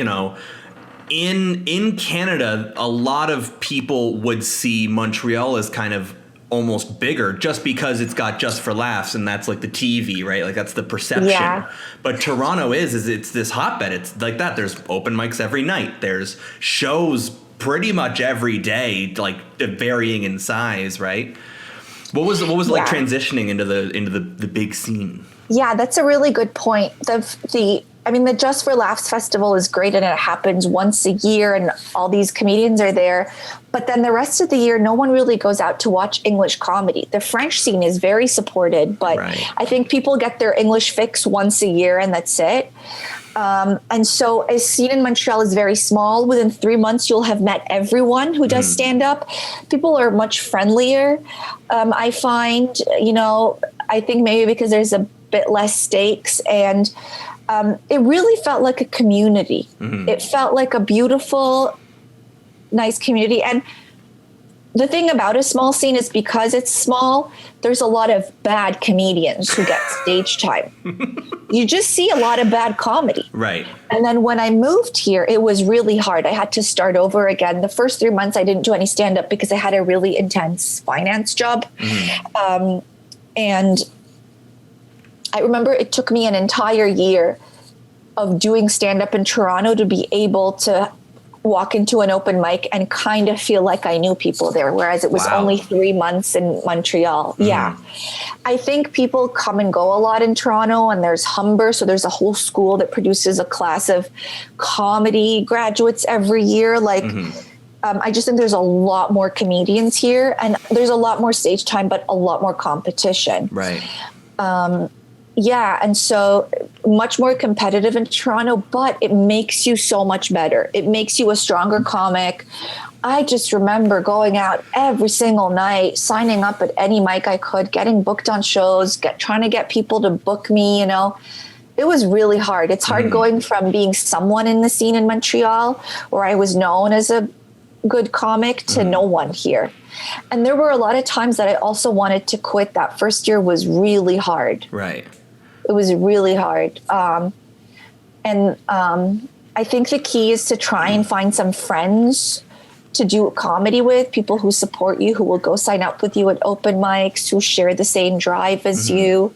in Canada, a lot of people would see Montreal as kind of almost bigger just because it's got Just for Laughs, and that's like the TV, right? Like that's the perception. Yeah. But Toronto it's this hotbed. It's like that. There's open mics every night. There's shows pretty much every day, like varying in size, right? What was like transitioning into the big scene? Yeah, that's a really good point. The Just for Laughs festival is great, and it happens once a year and all these comedians are there. But then the rest of the year, no one really goes out to watch English comedy. The French scene is very supported, but I think people get their English fix once a year and that's it. And so a scene in Montreal is very small. Within 3 months, you'll have met everyone who does stand up. People are much friendlier. I find, I think maybe because there's a bit less stakes, and it really felt like a community. It felt like a beautiful, nice community. And the thing about a small scene is because it's small, there's a lot of bad comedians who get stage time. You just see a lot of bad comedy. Right. And then when I moved here, it was really hard. I had to start over again. The first 3 months, I didn't do any stand-up because I had a really intense finance job. And I remember it took me an entire year of doing stand-up in Toronto to be able to walk into an open mic and kind of feel like I knew people there, whereas it was only 3 months in Montreal. Yeah. I think people come and go a lot in Toronto, and there's Humber. So there's a whole school that produces a class of comedy graduates every year. I just think there's a lot more comedians here, and there's a lot more stage time, but a lot more competition. Right. And so much more competitive in Toronto, but it makes you so much better. It makes you a stronger comic. I just remember going out every single night, signing up at any mic I could, getting booked on shows, trying to get people to book me, It was really hard. It's hard going from being someone in the scene in Montreal, where I was known as a good comic, to no one here. And there were a lot of times that I also wanted to quit. That first year was really hard. Right. It was really hard. I think the key is to try and find some friends to do comedy with, people who support you, who will go sign up with you at open mics, who share the same drive as you.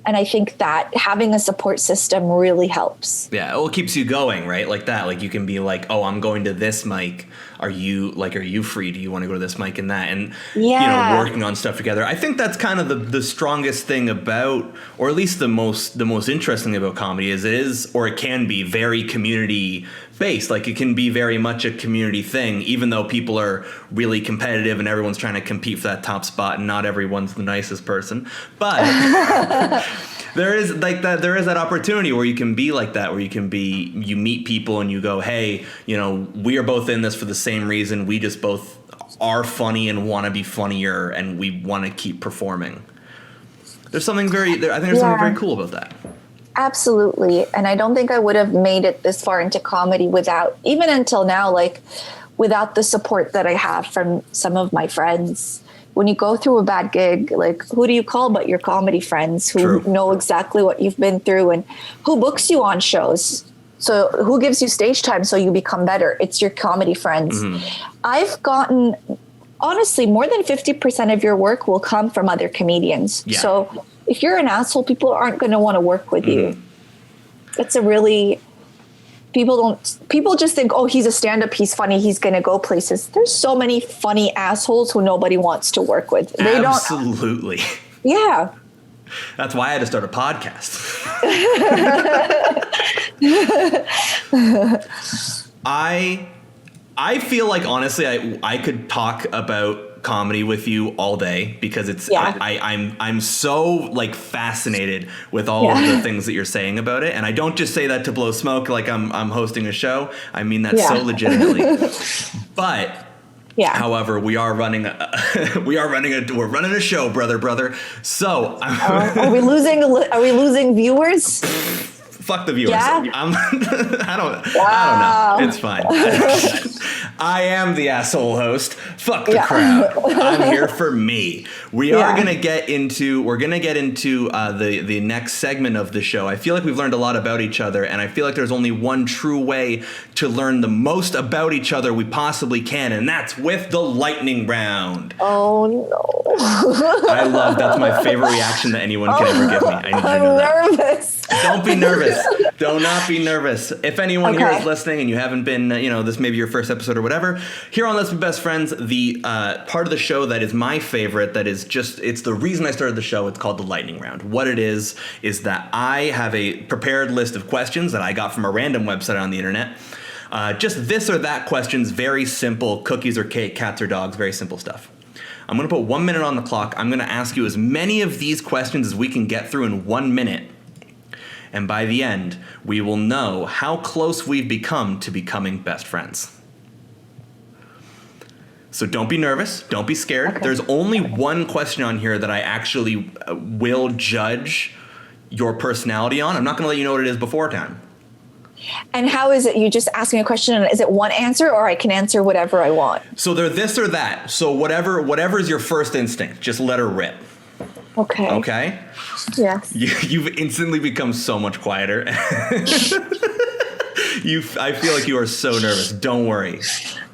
And I think that having a support system really helps. Yeah, well, it keeps you going, right? Like that. Like you can be like, oh, I'm going to this mic. Are you free? Do you want to go to this mic and that? And, working on stuff together. I think that's kind of the strongest thing about, or at least the most interesting thing about comedy it can be very community based. Like it can be very much a community thing, even though people are really competitive and everyone's trying to compete for that top spot, and not everyone's the nicest person. But there is that opportunity where you can be like that, where you meet people and you go, hey, we are both in this for the same reason. We just both are funny and want to be funnier, and we want to keep performing. There's something something very cool about that. Absolutely. And I don't think I would have made it this far into comedy even until now, without the support that I have from some of my friends. When you go through a bad gig, who do you call but your comedy friends who know exactly what you've been through, and who books you on shows? So who gives you stage time so you become better? It's your comedy friends. I've gotten, honestly, more than 50% of your work will come from other comedians. Yeah. So if you're an asshole, people aren't going to want to work with you. It's a really, people just think, oh, he's a stand-up, he's funny, he's going to go places. There's so many funny assholes who nobody wants to work with. They Absolutely. Yeah. That's why I had to start a podcast. I feel like, honestly, I could talk about comedy with you all day, because it's I'm so like fascinated with all of the things that you're saying about it, and I don't just say that to blow smoke like I'm hosting a show. I mean that so legitimately. But however, we're running a show, brother. So are we losing viewers? Fuck the viewers. Yeah? I don't know. It's fine. I am the asshole host. Fuck the crowd. I'm here for me. We're gonna get into the next segment of the show. I feel like we've learned a lot about each other, and I feel like there's only one true way to learn the most about each other we possibly can, and that's with the lightning round. Oh no. That's my favorite reaction that anyone can ever give me. I need you to know that. Nervous. Don't be nervous. Do not be nervous. If anyone here is listening and you haven't been, this may be your first episode or whatever, here on Let's Be Best Friends, the part of the show that is my favorite, that is just, it's the reason I started the show, it's called the lightning round. What it is that I have a prepared list of questions that I got from a random website on the internet. Just this or that questions, very simple, cookies or cake, cats or dogs, very simple stuff. I'm going to put 1 minute on the clock. I'm going to ask you as many of these questions as we can get through in 1 minute. And by the end, we will know how close we've become to becoming best friends. So don't be nervous. Don't be scared. Okay. There's only one question on here that I actually will judge your personality on. I'm not going to let you know what it is before time. And how is it? You just asking a question, and is it one answer, or I can answer whatever I want? So they're this or that. So whatever is your first instinct, just let her rip. Okay. Okay? Yes. You've instantly become so much quieter. I feel like you are so nervous. Don't worry.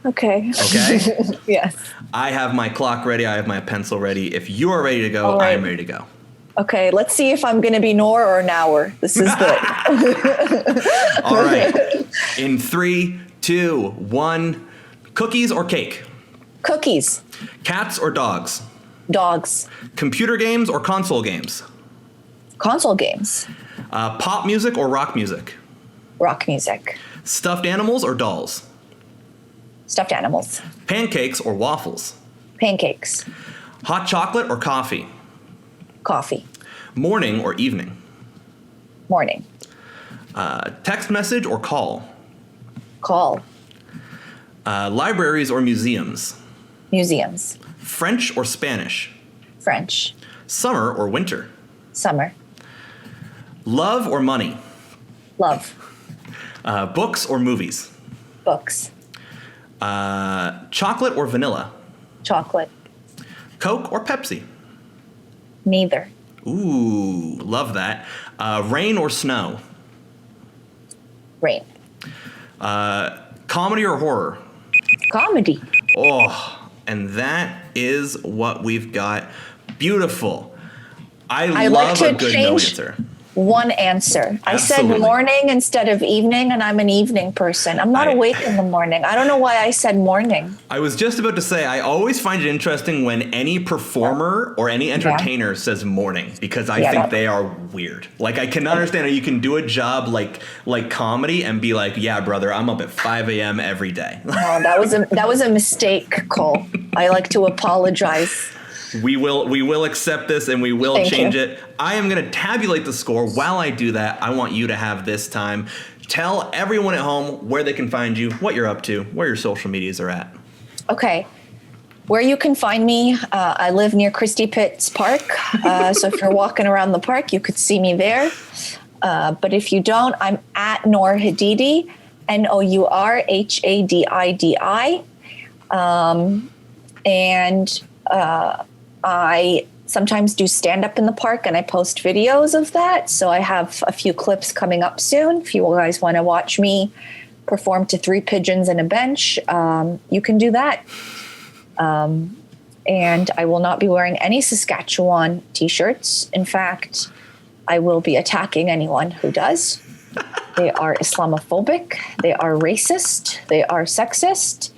Okay. Okay? Yes. I have my clock ready. I have my pencil ready. If you are ready to go, I am ready to go. Okay, let's see if I'm going to be Nour or Nour. This is good. All right. In 3, 2, 1. Cookies or cake? Cookies. Cats or dogs? Dogs. Computer games or console games? Console games. Pop music or rock music? Rock music. Stuffed animals or dolls? Stuffed animals. Pancakes or waffles? Pancakes. Hot chocolate or coffee? Coffee. Morning or evening? Morning. Text message or call? Call. Libraries or museums? Museums. French or Spanish? French. Summer or winter? Summer. Love or money? Love. Books or movies? Books. Chocolate or vanilla? Chocolate. Coke or Pepsi? Neither. Ooh, love that. Rain or snow? Rain. Comedy or horror? Comedy. Oh, and that is what we've got. Beautiful. I love a good no answer. One answer. Absolutely. I said morning instead of evening, and I'm an evening person. I'm not awake in the morning. I don't know why I said morning. I was just about to say, I always find it interesting when any performer or any entertainer says morning, because I think they are weird. Like, I cannot understand how you can do a job like comedy and be like, yeah, brother, I'm up at 5 a.m. every day. No, that was a mistake, Cole. I like to apologize. We will accept this, and we will change it. I am going to tabulate the score. While I do that, I want you to have this time. Tell everyone at home where they can find you, what you're up to, where your social medias are at. Okay. Where you can find me, I live near Christie Pitts Park. So if you're walking around the park, you could see me there. But if you don't, I'm at Nour Hadidi, NourHadidi. And I sometimes do stand up in the park, and I post videos of that. So I have a few clips coming up soon. If you guys want to watch me perform to 3 pigeons and a bench, you can do that. And I will not be wearing any Saskatchewan t-shirts. In fact, I will be attacking anyone who does. They are Islamophobic. They are racist. They are sexist.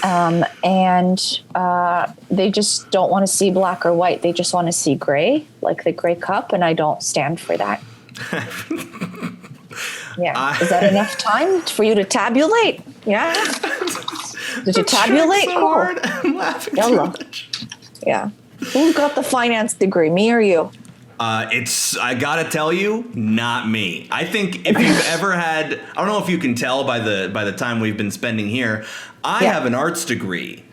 And they just don't want to see black or white. They just want to see gray, like the gray cup. And I don't stand for that. Yeah. Is that enough time for you to tabulate? Yeah. Did you tabulate? So hard. I'm laughing too much. Yeah. Who got the finance degree, me or you? I gotta tell you, not me. I think if you've ever had, I don't know if you can tell by the time we've been spending here, I have an arts degree.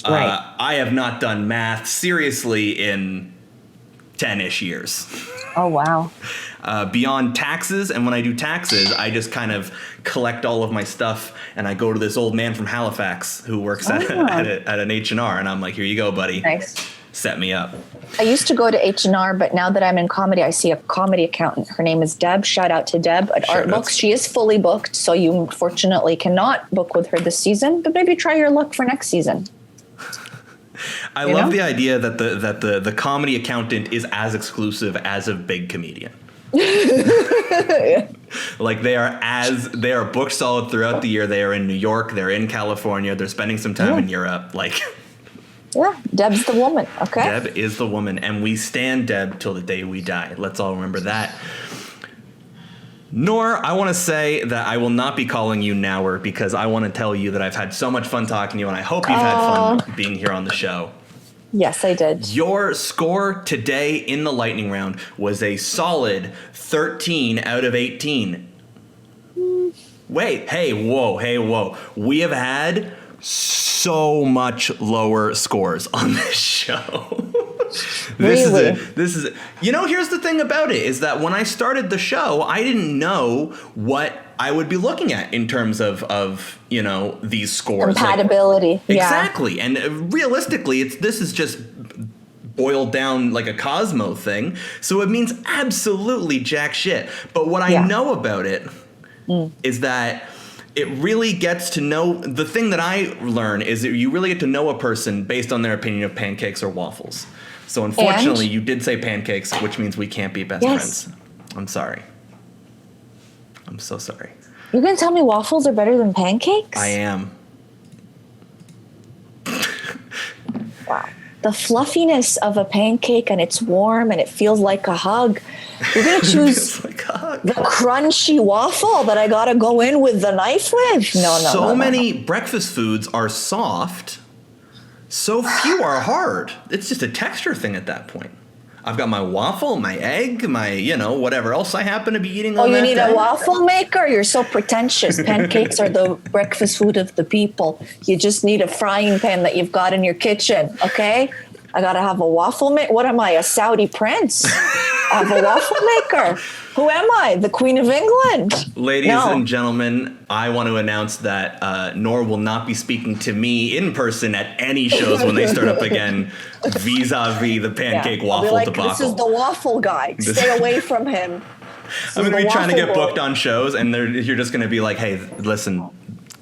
Right. I have not done math seriously in 10-ish years. Oh, wow. Beyond taxes, and when I do taxes, I just kind of collect all of my stuff, and I go to this old man from Halifax who works at an H&R, and I'm like, here you go, buddy. Nice. Set me up. I used to go to H&R, but now that I'm in comedy, I see a comedy accountant. Her name is Deb. Shout out to Deb at Art Books. She is fully booked, so you unfortunately cannot book with her this season, but maybe try your luck for next season. I love the idea that the comedy accountant is as exclusive as a big comedian. Like they are booked solid throughout the year. They are in New York. They're in California. They're spending some time in Europe. Like, yeah, Deb's the woman. Okay, Deb is the woman, and we stand Deb till the day we die. Let's all remember that. Nour, I want to say that I will not be calling you Nour because I want to tell you that I've had so much fun talking to you, and I hope you've had fun being here on the show. Yes, I did. Your score today in the lightning round was a solid 13 out of 18. Wait, hey, whoa. We have had so much lower scores on this show. This is here's the thing about it is that when I started the show, I didn't know what I would be looking at in terms of these scores. Compatibility. Exactly. And realistically, this is just boiled down like a Cosmo thing. So it means absolutely jack shit. But what I know about it is that it really gets to know, the thing that I learn is that you really get to know a person based on their opinion of pancakes or waffles. So unfortunately, you did say pancakes, which means we can't be best friends. I'm sorry. I'm so sorry. You're going to tell me waffles are better than pancakes? I am. Wow. The fluffiness of a pancake, and it's warm and it feels like a hug. You're going to choose the crunchy waffle that I got to go in with the knife with? No. So many breakfast foods are soft. So few are hard. It's just a texture thing at that point. I've got my waffle, my egg, my, whatever else I happen to be eating on that day. Oh, you need a waffle maker? You're so pretentious. Pancakes are the breakfast food of the people. You just need a frying pan that you've got in your kitchen, okay? I got to have a waffle maker. What am I, a Saudi prince? I have a waffle maker. Who am I? The Queen of England? Ladies and gentlemen, I want to announce that Nour will not be speaking to me in person at any shows when they start up again, vis-a-vis the pancake waffle debacle. This is the waffle guy. Stay away from him. I'm going to be trying to get booked on shows, and you're just going to be like, hey, listen,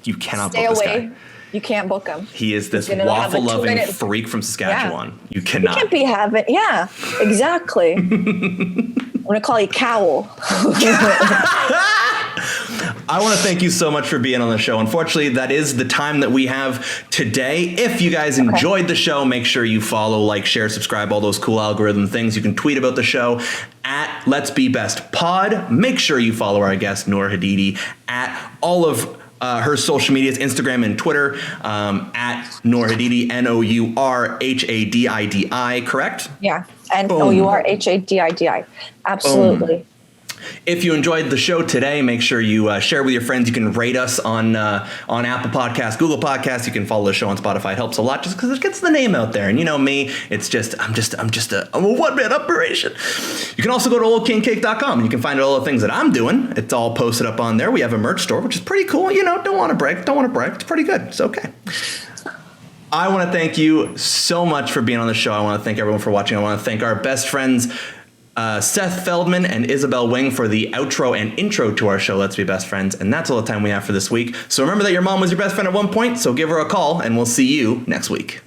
you cannot book this guy. You can't book him. He is this waffle-loving freak from Saskatchewan. Yeah. You cannot. You can't be having. Yeah, exactly. I'm going to call you Cowl. I want to thank you so much for being on the show. Unfortunately, that is the time that we have today. If you guys enjoyed the show, make sure you follow, like, share, subscribe, all those cool algorithm things. You can tweet about the show at Let's Be Best Pod. Make sure you follow our guest, Nour Hadidi, at all of her social medias, Instagram and Twitter, at Nour Hadidi, NOURHADIDI, correct? Yeah, and NOURHADIDI. Absolutely. Boom. If you enjoyed the show today, make sure you share with your friends. You can rate us on Apple Podcasts, Google Podcasts. You can follow the show on Spotify. It helps a lot just because it gets the name out there. And you know me, I'm a one-man operation. You can also go to OldKingCake.com and you can find all the things that I'm doing. It's all posted up on there. We have a merch store, which is pretty cool. Don't want to brag. It's pretty good. It's okay. I want to thank you so much for being on the show. I want to thank everyone for watching. I want to thank our best friends, Seth Feldman and Isabel Wing, for the outro and intro to our show, Let's Be Best Friends. And that's all the time we have for this week. So remember that your mom was your best friend at one point, so give her a call, and we'll see you next week.